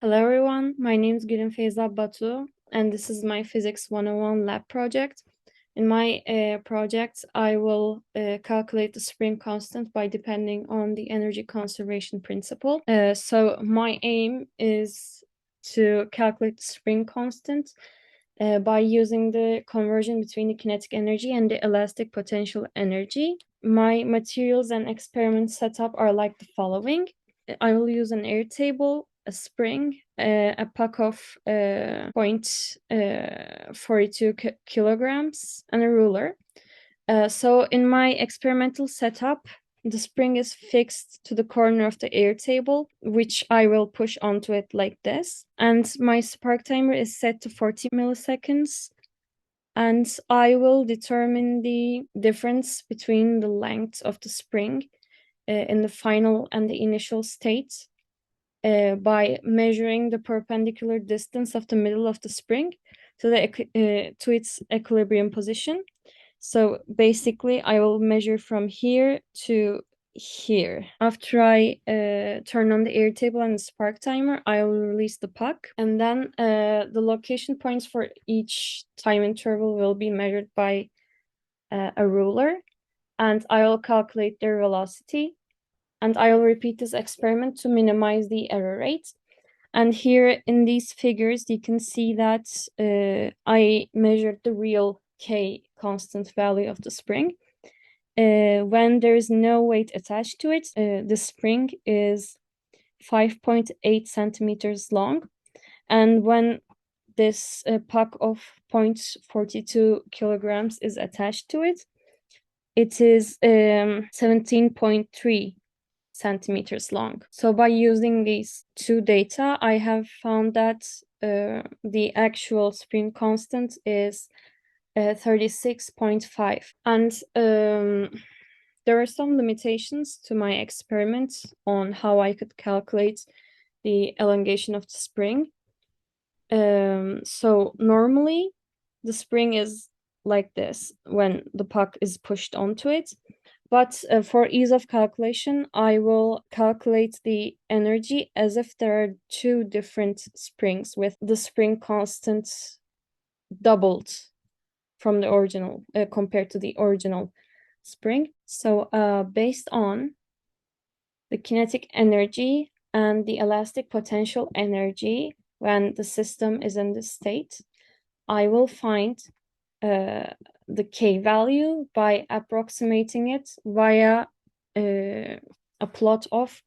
Hello everyone, my name is Gülin Feyza Batu and this is my Physics 101 lab project. In my project, I will calculate the spring constant by depending on the energy conservation principle. So my aim is to calculate the spring constant by using the conversion between the kinetic energy and the elastic potential energy. My materials and experiment setup are like the following. I will use an airtable, a spring, a puck of 0.42 kilograms, and a ruler. So in my experimental setup, the spring is fixed to the corner of the airtable, which I will push onto it like this. And my spark timer is set to 40 milliseconds. And I will determine the difference between the length of the spring in the final and the initial state by measuring the perpendicular distance of the middle of the spring to its equilibrium position. So basically, I will measure from here to here. After I turn on the airtable and the spark timer, I will release the puck, and then the location points for each time interval will be measured by a ruler, and I will calculate their velocity, and I will repeat this experiment to minimize the error rate. And here in these figures, you can see that I measured the real K constant value of the spring. When there is no weight attached to it, the spring is 5.8 centimeters long. And when this puck of 0.42 kilograms is attached to it, it is 17.3 centimeters long. So by using these two data, I have found that the actual spring constant is 36.5. And there are some limitations to my experiment on how I could calculate the elongation of the spring. So normally the spring is like this when the puck is pushed onto it. But for ease of calculation, I will calculate the energy as if there are two different springs with the spring constant doubled from the original compared to the original spring. So based on the kinetic energy and the elastic potential energy when the system is in this state, I will find the K value by approximating it via a plot of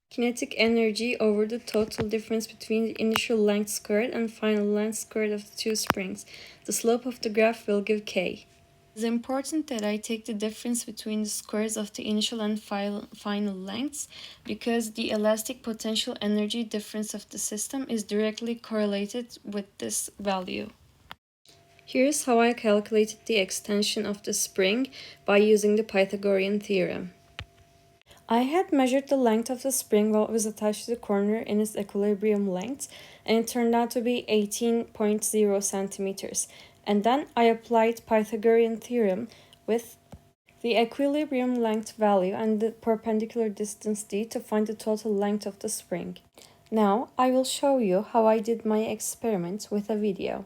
kinetic energy over the total difference between the initial length squared and final length squared of the two springs. The slope of the graph will give K. It's important that I take the difference between the squares of the initial and final lengths because the elastic potential energy difference of the system is directly correlated with this value. Here's how I calculated the extension of the spring by using the Pythagorean theorem. I had measured the length of the spring while it was attached to the corner in its equilibrium length, and it turned out to be 18.0 centimeters. And then I applied Pythagorean theorem with the equilibrium length value and the perpendicular distance d to find the total length of the spring. Now I will show you how I did my experiment with a video.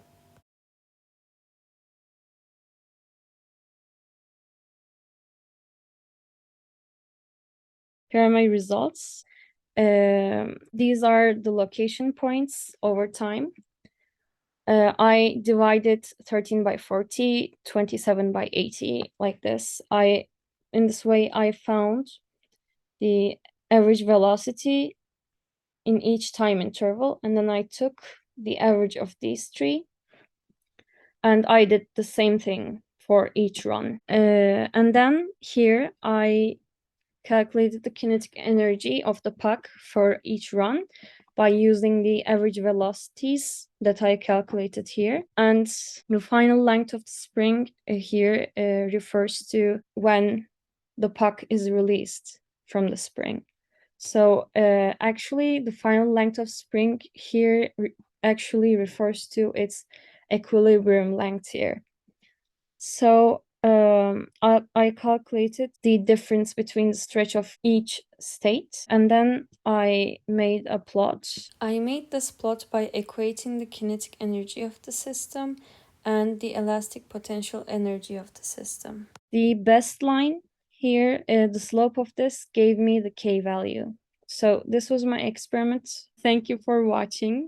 Here are my results. These are the location points over time. I divided 13 by 40, 27 by 80, like this. In this way, I found the average velocity in each time interval, and then I took the average of these three, and I did the same thing for each run. And then here I calculated the kinetic energy of the puck for each run by using the average velocities that I calculated here. And the final length of the spring here refers to when the puck is released from the spring. So actually the final length of spring here actually refers to its equilibrium length here. So I calculated the difference between the stretch of each state, and then I made a plot. I made this plot by equating the kinetic energy of the system and the elastic potential energy of the system. The best line here, the slope of this gave me the K value. So this was my experiment. Thank you for watching.